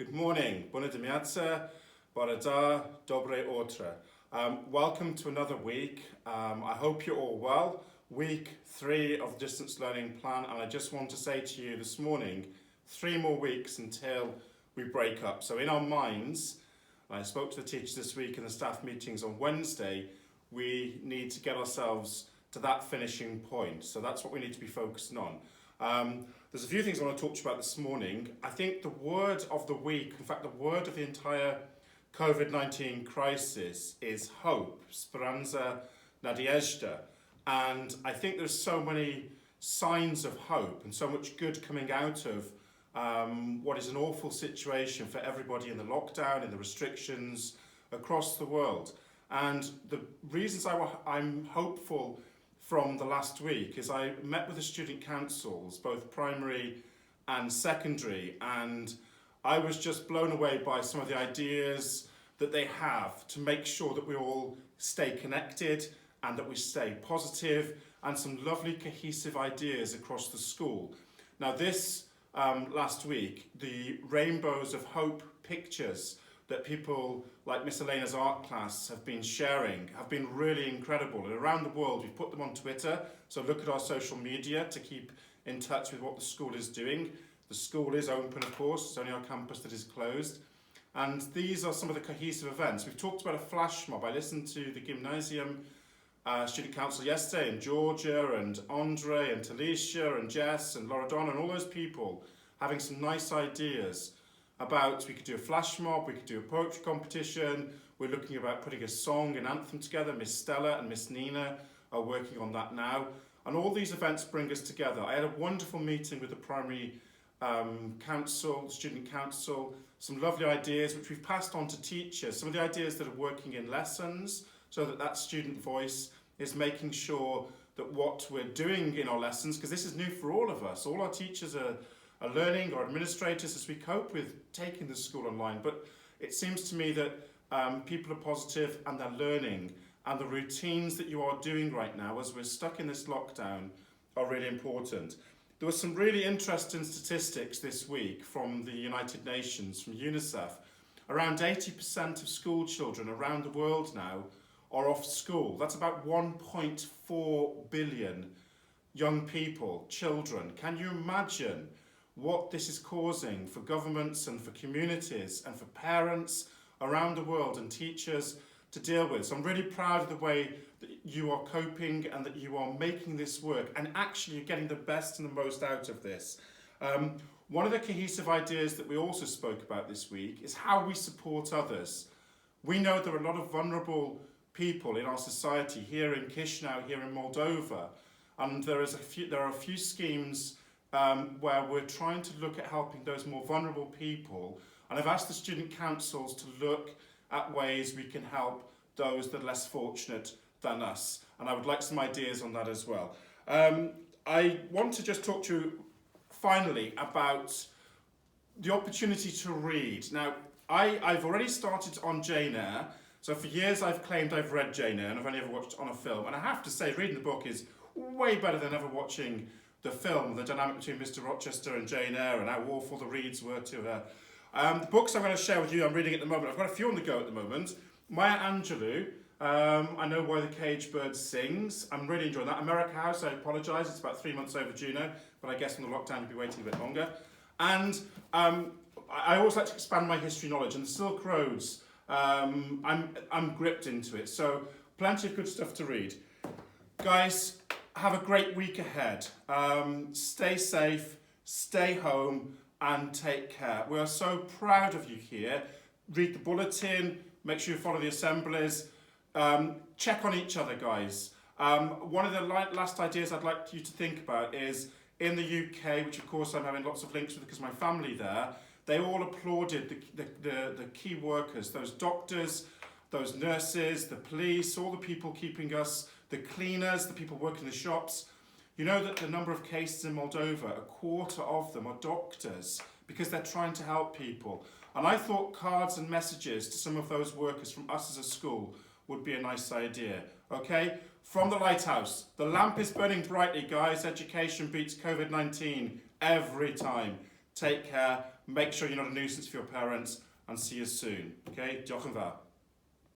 Good morning. Bună dimineața, bună da, dobre otra. Welcome to another week. I hope you're all well. Week 3 of the distance learning plan, and I just want to say to you this morning, 3 more weeks until we break up. So in our minds, I spoke to the teachers this week in the staff meetings on Wednesday, we need to get ourselves to that finishing point. So that's what we need to be focusing on. There's a few things I want to talk to you about this morning. I think the word of the week, in fact the word of the entire COVID-19 crisis is hope, speranza, nadiezhda. And I think there's so many signs of hope and so much good coming out of what is an awful situation for everybody in the lockdown, in the restrictions across the world. And the reasons I'm hopeful from the last week is I met with the student councils, both primary and secondary, and I was just blown away by some of the ideas that they have to make sure that we all stay connected and that we stay positive, and some lovely cohesive ideas across the school. Now this last week, the Rainbows of Hope pictures that people like Miss Elena's art class have been sharing have been really incredible. And around the world, we've put them on Twitter, so look at our social media to keep in touch with what the school is doing. The school is open, of course, it's only our campus that is closed. And these are some of the cohesive events. We've talked about a flash mob. I listened to the Gymnasium Student Council yesterday, and Georgia, and Andre, and Talisha, and Jess, and Loredana, and all those people having some nice ideas about, we could do a flash mob, we could do a poetry competition, we're looking about putting a song, an anthem together. Miss Stella and Miss Nina are working on that now. And all these events bring us together. I had a wonderful meeting with the primary council, student council, some lovely ideas which we've passed on to teachers, some of the ideas that are working in lessons, so that student voice is making sure that what we're doing in our lessons, because this is new for all of us, all our teachers are learning, or administrators, as we cope with taking the school online. But it seems to me that people are positive and they're learning, and the routines that you are doing right now as we're stuck in this lockdown are really important. There were some really interesting statistics this week from the United Nations, from UNICEF. Around 80% of school children around the world now are off school. That's about 1.4 billion young people, children. Can you imagine what this is causing for governments and for communities and for parents around the world and teachers to deal with? So I'm really proud of the way that you are coping and that you are making this work, and actually you're getting the best and the most out of this. One of the cohesive ideas that we also spoke about this week is how we support others. We know there are a lot of vulnerable people in our society here in Chisinau, here in Moldova, and there are a few schemes where we're trying to look at helping those more vulnerable people, and I've asked the student councils to look at ways we can help those that are less fortunate than us, and I would like some ideas on that as well. I want to just talk to you finally about the opportunity to read. Now, I've already started on Jane Eyre, so for years I've claimed I've read Jane Eyre, and I've only ever watched it on a film, and I have to say reading the book is way better than ever watching the film, the dynamic between Mr. Rochester and Jane Eyre and how awful the reads were to her. The books I'm going to share with you, I'm reading at the moment. I've got a few on the go at the moment. Maya Angelou, I Know Why the Caged Bird Sings. I'm really enjoying that. America House, I apologise, it's about 3 months overdue now, but I guess in the lockdown you'll be waiting a bit longer. And I always like to expand my history knowledge, and the Silk Roads, I'm gripped into it. So plenty of good stuff to read. Guys, have a great week ahead. Stay safe, stay home, and take care. We are so proud of you here. Read the bulletin, make sure you follow the assemblies. Check on each other, guys. One of the last ideas I'd like you to think about is in the UK, which of course I'm having lots of links with because my family there, they all applauded the key workers, those doctors, those nurses, the police, all the people keeping us, the cleaners, the people working in the shops. You know that the number of cases in Moldova, a quarter of them are doctors because they're trying to help people. And I thought cards and messages to some of those workers from us as a school would be a nice idea. Okay? From the lighthouse, the lamp is burning brightly, guys. Education beats COVID-19 every time. Take care. Make sure you're not a nuisance for your parents, and see you soon. Okay? Diolch yn fawr.